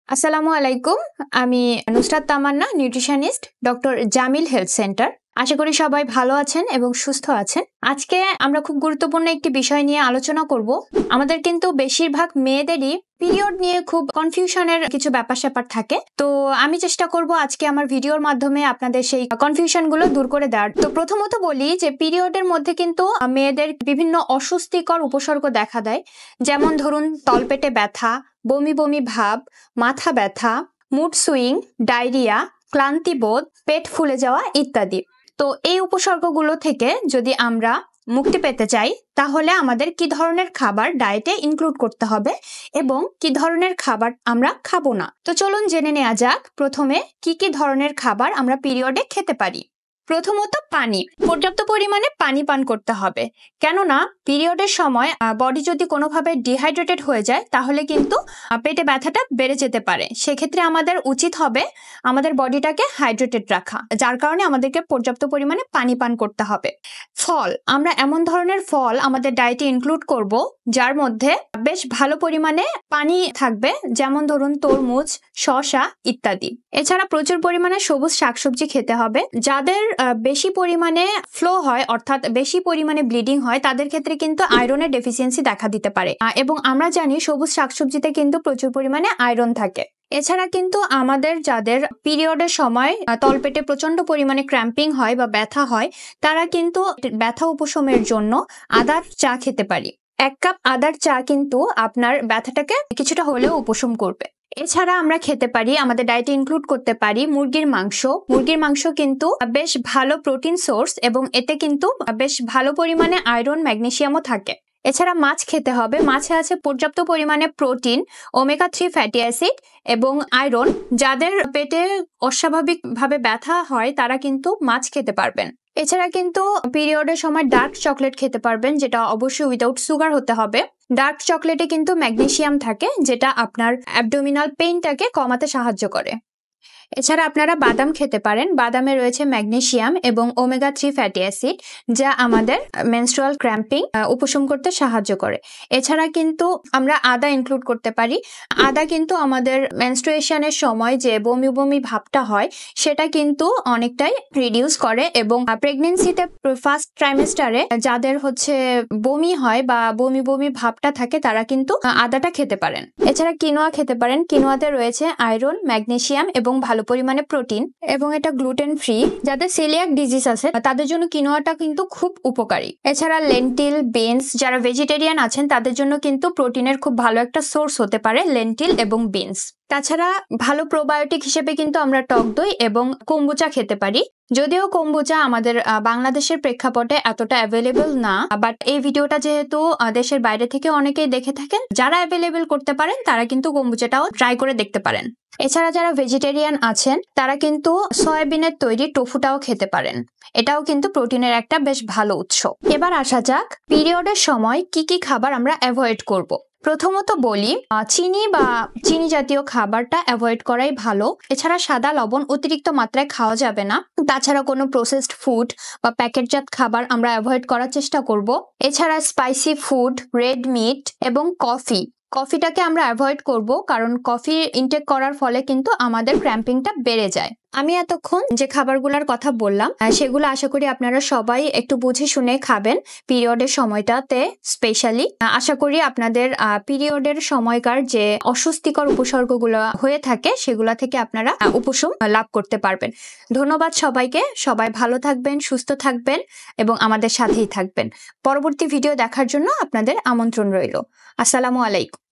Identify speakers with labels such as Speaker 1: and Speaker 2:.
Speaker 1: আসসালামু আলাইকুম। আমি Nusrat Tamanna, nutritionist, doctor Jamil health centre. আশা করি সবাই ভালো আছেন এবং সুস্থ আছেন। আজকে আমরা খুব গুরুত্বপূর্ণ একটি বিষয় নিয়ে আলোচনা করব। আমাদের কিন্তু বেশিরভাগ মেয়েদেরই পিরিয়ড নিয়ে খুব কনফিউশনের কিছু ব্যাপার-স্যাপার থাকে। তো আমি চেষ্টা করব আজকে আমার ভিডিওর মাধ্যমে আপনাদের সেই কনফিউশনগুলো দূর করে দেওয়ার। তো প্রথমত বলি যে পিরিয়ডের মধ্যে কিন্তু মেয়েদের বিভিন্ন অস্বস্তিকর উপসর্গ দেখা দেয়। যেমন ধরুন তলপেটে ব্যথা, বমি বমি ভাব, মাথা ব্যথা, মুড সুইং, ডায়রিয়া, ক্লান্তিবোধ, পেট ফুলে যাওয়া ইত্যাদি। তো এই উপসর্গগুলো থেকে যদি আমরা মুক্তি পেতে চাই তাহলে আমাদের কি ধরনের খাবার ডায়েটে ইনক্লুড করতে হবে এবং কি ধরনের খাবার আমরা খাবো না। তো চলুন জেনে নেওয়া যাক প্রথমে কি ধরনের খাবার আমরা পিরিয়ডে খেতে পারি। প্রথমত পানি, পর্যাপ্ত পরিমাণে পানি পান করতে হবে। কেননা পিরিয়ডের সময় বডি যদি কোনোভাবে ডিহাইড্রেটেড হয়ে যায় তাহলে কিন্তু পেটে ব্যথাটা বেড়ে যেতে পারে। সেক্ষেত্রে আমাদের উচিত হবে আমাদের বডিটাকে হাইড্রেটেড রাখা, যার কারণে আমাদেরকে পর্যাপ্ত পরিমাণে পানি পান করতে হবে। ফল, আমরা এমন ধরনের ফল আমাদের ডায়েটে ইনক্লুড করব যার মধ্যে বেশ ভালো পরিমাণে পানি থাকবে, যেমন ধরুন তরমুজ, শসা ইত্যাদি। এছাড়া প্রচুর পরিমাণে সবুজ শাকসবজি খেতে হবে। যাদের বেশি পরিমাণে ফ্লো হয় অর্থাৎ বেশি পরিমাণে ব্লিডিং হয় তাদের ক্ষেত্রে কিন্তু আয়রনের ডেফিসিয়েন্সি দেখা দিতে পারে এবং আমরা জানি সবুজ শাকসবজিতে কিন্তু প্রচুর পরিমাণে আয়রন থাকে। এছাড়া কিন্তু আমাদের যাদের পিরিয়ডের সময় তলপেটে প্রচন্ড পরিমাণে ক্র্যাম্পিং হয় বা ব্যথা হয় তারা কিন্তু ব্যথা উপশমের জন্য আদার চা খেতে পারি। 1 কাপ আদার চা কিন্তু আপনার ব্যথাটাকে কিছুটা হলেও উপশম করবে। এছাড়া আমরা খেতে পারি, আমাদের ডায়েটে ইনক্লুড করতে পারি মুরগির মাংস। মুরগির মাংস কিন্তু বেশ ভালো প্রোটিন সোর্স এবং এতে কিন্তু বেশ ভালো পরিমাণে আয়রন, ম্যাগনেসিয়ামও থাকে। এছাড়া মাছ খেতে হবে। মাছে আছে পর্যাপ্ত পরিমাণে প্রোটিন, ওমেগা 3 ফ্যাটি অ্যাসিড এবং আয়রন। যাদের পেটে অস্বাভাবিকভাবে ব্যথা হয় তারা কিন্তু মাছ খেতে পারবেন। এছাড়া কিন্তু পিরিয়ডের সময় ডার্ক চকলেট খেতে পারবেন, যেটা অবশ্যই উইদাউট সুগার হতে হবে। ডার্ক চকলেটে কিন্তু ম্যাগনেসিয়াম থাকে, যেটা আপনার অ্যাবডোমিনাল পেইনটাকে কমাতে সাহায্য করে। এছাড়া আপনারা বাদাম খেতে পারেন। বাদামে রয়েছে ম্যাগনেসিয়াম এবং ওমেগা 3 ফ্যাটি অ্যাসিড, যা আমাদের মেনস্ট্রুয়াল ক্র্যাম্পিং উপশম করতে সাহায্য করে। এছাড়া কিন্তু আমরা আদা ইনক্লুড করতে পারি। আদা কিন্তু আমাদের মেনস্ট্রুয়েশনের সময় যে বমি বমি ভাবটা হয় সেটা কিন্তু অনেকটাই রিডিউস করে এবং প্রেগনেন্সিতে ফার্স্ট ট্রাইমেস্টারে যাদের বমি হয় বা বমি বমি ভাবটা থাকে তারা কিন্তু আদাটা খেতে পারেন। এছাড়া কিনোয়া খেতে পারেন। কিনোয়াতে রয়েছে আয়রন, ম্যাগনেসিয়াম এবং ভালো পরিমাণে প্রোটিন এবং এটা গ্লুটেন ফ্রি। যাদের সেলিয়াক ডিজিজ আছে তাদের জন্য কিনোয়াটা কিন্তু খুব উপকারী। এছাড়া লেন্টিল, বিনস, যারা ভেজিটেরিয়ান আছেন তাদের জন্য কিন্তু প্রোটিনের খুব ভালো একটা সোর্স হতে পারে লেন্টিল এবং বিনস। তাছাড়া ভালো প্রোবায়োটিক হিসেবে কিন্তু আমরা টক দই এবং কম্বুচা খেতে পারি। যদিও কম্বুচা আমাদের বাংলাদেশের প্রেক্ষাপটে এতটা অ্যাভেলেবল না, বাট এই ভিডিওটা যেহেতু দেশের বাইরে থেকে অনেকেই দেখে থাকেন, যারা অ্যাভেলেবল করতে পারেন তারা কিন্তু কম্বুচাটাও ট্রাই করে দেখতে পারেন। এছাড়া যারা ভেজিটেরিয়ান আছেন তারা কিন্তু সয়াবিনের তৈরি টোফুটাও খেতে পারেন। এটাও কিন্তু প্রোটিনের একটা বেশ ভালো উৎস। এবার আসা যাক পিরিয়ডের সময় কি খাবার আমরা অ্যাভয়েড করব। প্রথমত বলি চিনি বা চিনি জাতীয় খাবারটা অ্যাভয়েড করাই ভালো। এছাড়া সাদা লবণ অতিরিক্ত মাত্রায় খাওয়া যাবে না। তাছাড়া কোনো প্রসেসড ফুড বা প্যাকেটজাত খাবার আমরা অ্যাভয়েড করার চেষ্টা করব। এছাড়া স্পাইসি ফুড, রেড মিট এবং কফিটাকে আমরা অ্যাভয়েড করব, কারণ কফি ইনটেক করার ফলে কিন্তু আমাদের ক্র্যাম্পিংটা বেড়ে যায়। আমি এতক্ষণ যে খাবারগুলোর কথা বললাম সেগুলো আশা করি আপনারা সবাই একটু বুঝে শুনে খাবেন পিরিয়ডের সময়টাতে। স্পেশালি আশা করি আপনাদের পিরিয়ডের সময়কার যে অস্বস্তিকর উপসর্গগুলো হয়ে থাকে সেগুলো থেকে আপনারা উপশম লাভ করতে পারবেন। ধন্যবাদ সবাইকে। সবাই ভালো থাকবেন, সুস্থ থাকবেন এবং আমাদের সাথেই থাকবেন। পরবর্তী ভিডিও দেখার জন্য আপনাদের আমন্ত্রণ রইল। আসসালামু আলাইকুম।